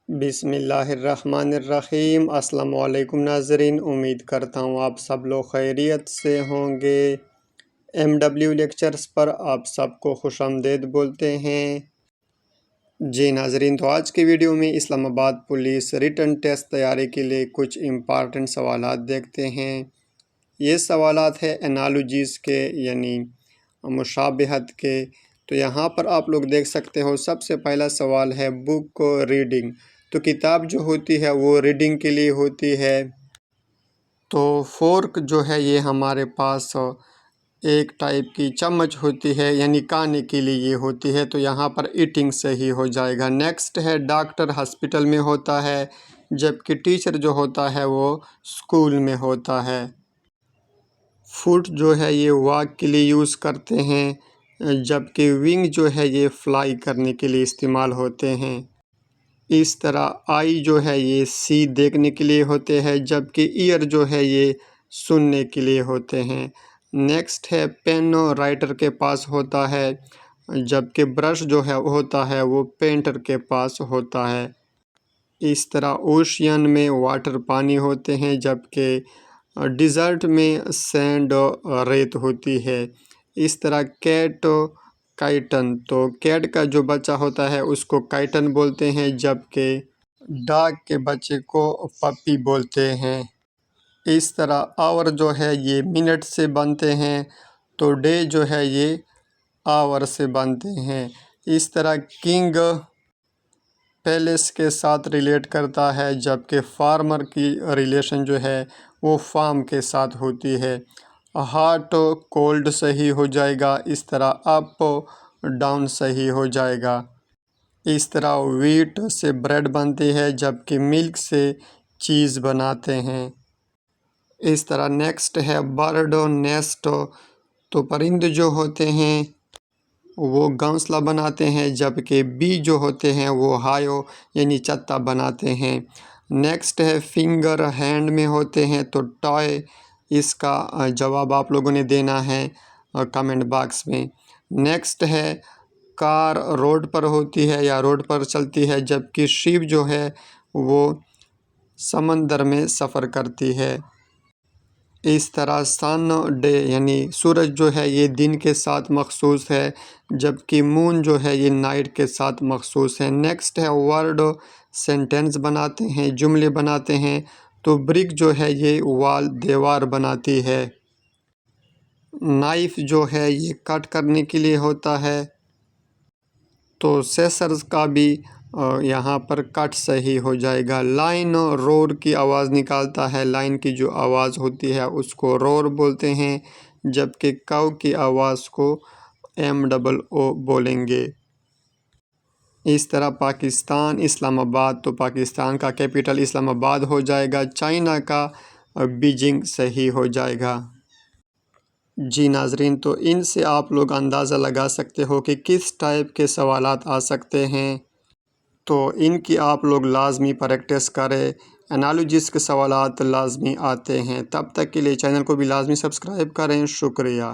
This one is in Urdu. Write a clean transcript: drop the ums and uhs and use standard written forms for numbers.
بسم اللہ الرحمن الرحیم۔ السلام علیکم ناظرین، امید کرتا ہوں آپ سب لوگ خیریت سے ہوں گے۔ MW لیکچرز پر آپ سب کو خوش آمدید بولتے ہیں۔ جی ناظرین، تو آج کی ویڈیو میں اسلام آباد پولیس ریٹن ٹیسٹ تیاری کے لیے کچھ امپارٹنٹ سوالات دیکھتے ہیں۔ یہ سوالات ہیں انالوجیز کے، یعنی مشابہت کے۔ تو یہاں پر آپ لوگ دیکھ سکتے ہو، سب سے پہلا سوال ہے بک کو ریڈنگ۔ تو کتاب جو ہوتی ہے وہ ریڈنگ کے لیے ہوتی ہے۔ تو فورک جو ہے یہ ہمارے پاس ایک ٹائپ کی چمچ ہوتی ہے، یعنی کھانے کے لیے یہ ہوتی ہے، تو یہاں پر ایٹنگ صحیح ہو جائے گا۔ نیکسٹ ہے ڈاکٹر ہاسپٹل میں ہوتا ہے، جبکہ ٹیچر جو ہوتا ہے وہ اسکول میں ہوتا ہے۔ فٹ جو ہے یہ واک کے لیے یوز کرتے ہیں، جبکہ ونگ جو ہے یہ فلائی کرنے کے لیے استعمال ہوتے ہیں۔ اس طرح آئی جو ہے یہ سی دیکھنے کے لیے ہوتے ہیں، جبکہ ایئر جو ہے یہ سننے کے لیے ہوتے ہیں۔ نیکسٹ ہے پین رائٹر کے پاس ہوتا ہے، جبکہ برش جو ہے ہوتا ہے وہ پینٹر کے پاس ہوتا ہے۔ اس طرح اوشین میں واٹر پانی ہوتے ہیں، جبکہ ڈیزرٹ میں سینڈ ریت ہوتی ہے۔ اس طرح کیٹ کائٹن، تو کیٹ کا جو بچہ ہوتا ہے اس کو کائٹن بولتے ہیں، جبکہ ڈاگ کے بچے کو پپی بولتے ہیں۔ اس طرح آور جو ہے یہ منٹ سے بنتے ہیں، تو ڈے جو ہے یہ آور سے بنتے ہیں۔ اس طرح کنگ پیلیس کے ساتھ ریلیٹ کرتا ہے، جبکہ فارمر کی ریلیشن جو ہے وہ فارم کے ساتھ ہوتی ہے۔ ہاٹ کولڈ صحیح ہو جائے گا۔ اس طرح اپ ڈاؤن صحیح ہو جائے گا۔ اس طرح ویٹ سے بریڈ بنتی ہے، جبکہ ملک سے چیز بناتے ہیں۔ اس طرح نیکسٹ ہے برڈ نیسٹ، تو پرندے جو ہوتے ہیں وہ گھونسلہ بناتے ہیں، جبکہ بی جو ہوتے ہیں وہ ہایو یعنی چھتا بناتے ہیں۔ نیکسٹ ہے فنگر ہینڈ میں ہوتے ہیں، تو ٹوائے۔ اس کا جواب آپ لوگوں نے دینا ہے کمنٹ باکس میں۔ نیکسٹ ہے کار روڈ پر ہوتی ہے یا روڈ پر چلتی ہے، جبکہ شپ جو ہے وہ سمندر میں سفر کرتی ہے۔ اس طرح سن ڈے یعنی سورج جو ہے یہ دن کے ساتھ مخصوص ہے، جبکہ مون جو ہے یہ نائٹ کے ساتھ مخصوص ہے۔ نیکسٹ ہے ورڈ سینٹینس بناتے ہیں، جملے بناتے ہیں، تو برک جو ہے یہ وال دیوار بناتی ہے۔ نائف جو ہے یہ کٹ کرنے کے لیے ہوتا ہے، تو سیسرز کا بھی یہاں پر کٹ صحیح ہو جائے گا۔ لائن رور کی آواز نکالتا ہے، لائن کی جو آواز ہوتی ہے اس کو رور بولتے ہیں، جبکہ کاؤ کی آواز کو MOO بولیں گے۔ اس طرح پاکستان اسلام آباد، تو پاکستان کا کیپٹل اسلام آباد ہو جائے گا۔ چائنا کا بیجنگ صحیح ہو جائے گا۔ جی ناظرین، تو ان سے آپ لوگ اندازہ لگا سکتے ہو کہ کس ٹائپ کے سوالات آ سکتے ہیں، تو ان کی آپ لوگ لازمی پریکٹس کریں۔ انالوجیز کے سوالات لازمی آتے ہیں۔ تب تک کے لیے چینل کو بھی لازمی سبسکرائب کریں۔ شکریہ۔